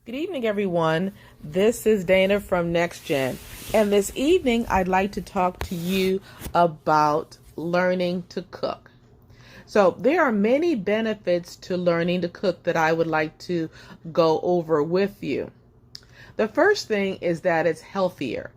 Good evening, everyone. This is Dana from NexGen, and this evening I'd like to talk to you about learning to cook. So there are many benefits to learning to cook that I would like to go over with you. The first thing is that it's healthier.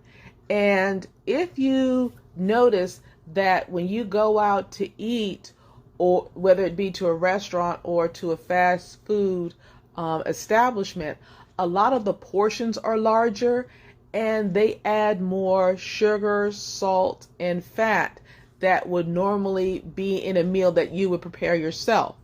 And if you notice that when you go out to eat, or whether it be to a restaurant or to a fast food establishment, a lot of the portions are larger and they add more sugar, salt, and fat that would normally be in a meal that you would prepare yourself.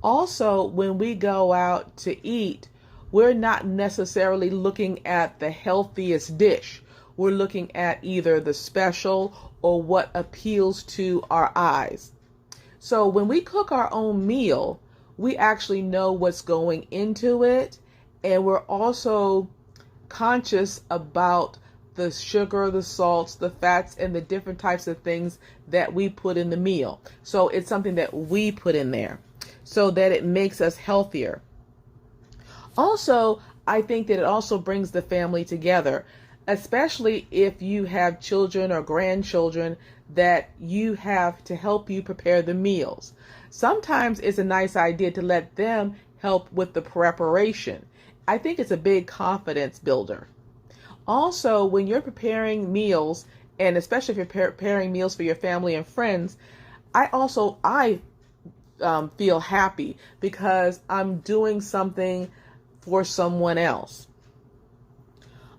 Also, when we go out to eat, we're not necessarily looking at the healthiest dish. We're looking at either the special or what appeals to our eyes. So when we cook our own meal, we actually know what's going into it, and we're also conscious about the sugar, the salts, the fats, and the different types of things that we put in the meal. So it's something that we put in there so that it makes us healthier. Also, I think that it also brings the family together, especially if you have children or grandchildren that you have to help you prepare the meals. Sometimes it's a nice idea to let them help with the preparation. I think it's a big confidence builder. Also, when you're preparing meals, and especially if you're preparing meals for your family and friends, I feel happy because I'm doing something for someone else.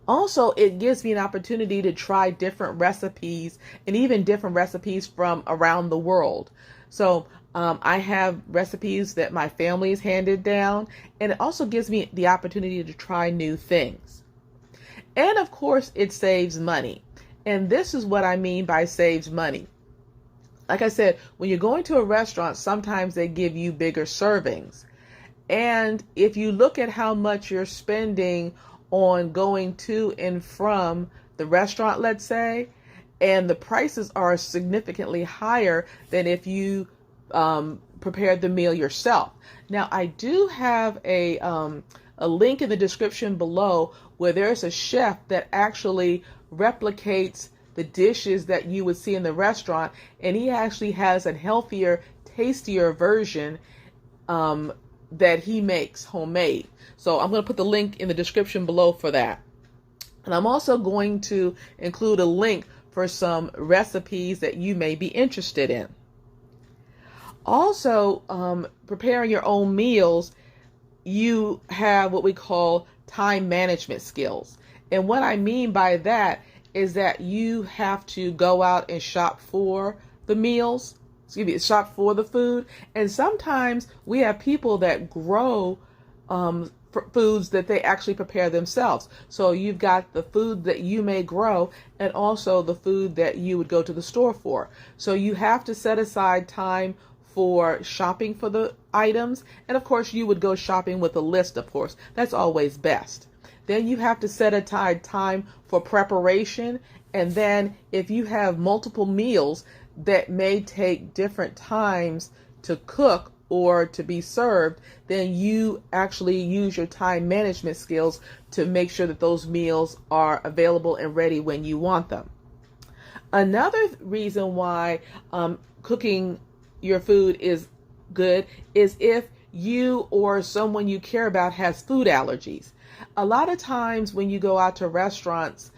Also, it gives me an opportunity to try different recipes and even different recipes from around the world. So I have recipes that my family has handed down, and it also gives me the opportunity to try new things. And of course, it saves money. And this is what I mean by saves money. Like I said, when you're going to a restaurant, sometimes they give you bigger servings. And if you look at how much you're spending on going to and from the restaurant, let's say, and the prices are significantly higher than if you prepared the meal yourself. Now, I do have a link in the description below where there's a chef that actually replicates the dishes that you would see in the restaurant, and he actually has a healthier, tastier version that he makes homemade. So I'm going to put the link in the description below for that. And I'm also going to include a link for some recipes that you may be interested in. Also, preparing your own meals, you have what we call time management skills. And what I mean by that is that you have to go out and shop for the meals, shop for the food. And sometimes we have people that grow foods that they actually prepare themselves. So you've got the food that you may grow and also the food that you would go to the store for. So you have to set aside time for shopping for the items. And of course, you would go shopping with a list, of course. That's always best. Then you have to set aside time for preparation. And then if you have multiple meals that may take different times to cook or to be served, then you actually use your time management skills to make sure that those meals are available and ready when you want them. Another reason why cooking your food is good is if you or someone you care about has food allergies. A lot of times when you go out to restaurants,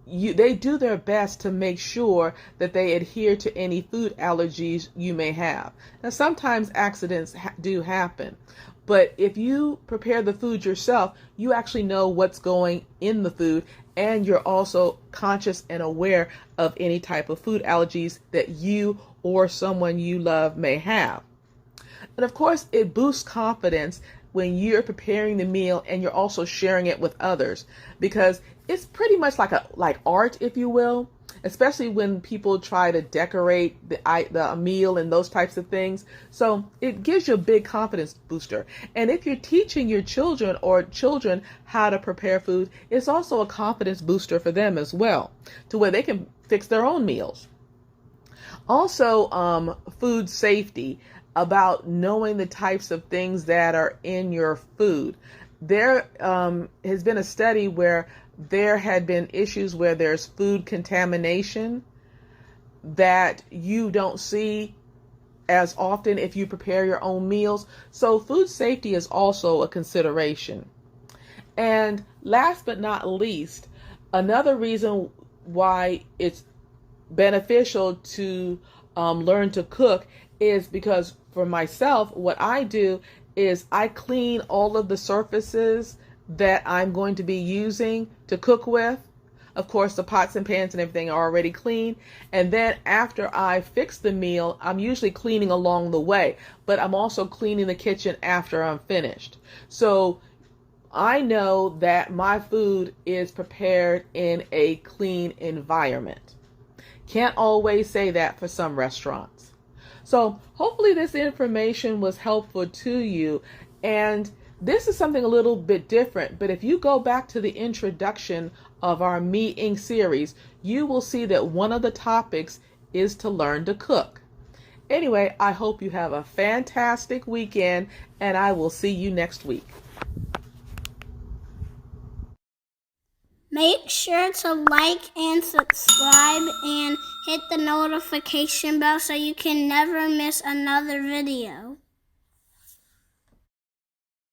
they do their best to make sure that they adhere to any food allergies you may have. Now, sometimes accidents do happen, but if you prepare the food yourself, you actually know what's going in the food, and you're also conscious and aware of any type of food allergies that you or someone you love may have. And of course, it boosts confidence when you're preparing the meal and you're also sharing it with others, because it's pretty much like art, if you will, especially when people try to decorate the meal and those types of things. So it gives you a big confidence booster. And if you're teaching your children how to prepare food, it's also a confidence booster for them as well, to where they can fix their own meals. Also, food safety, about knowing the types of things that are in your food. there has been a study where there had been issues where there's food contamination that you don't see as often if you prepare your own meals. So food safety is also a consideration. And last but not least, another reason why it's beneficial to learn to cook is because for myself, what I do is I clean all of the surfaces that I'm going to be using to cook with. Of course, the pots and pans and everything are already clean. And then after I fix the meal, I'm usually cleaning along the way, but I'm also cleaning the kitchen after I'm finished. So I know that my food is prepared in a clean environment. Can't always say that for some restaurants. So hopefully this information was helpful to you. And this is something a little bit different, but if you go back to the introduction of our Me Inc. series, you will see that one of the topics is to learn to cook. Anyway, I hope you have a fantastic weekend, and I will see you next week. Make sure to like and subscribe and hit the notification bell so you can never miss another video.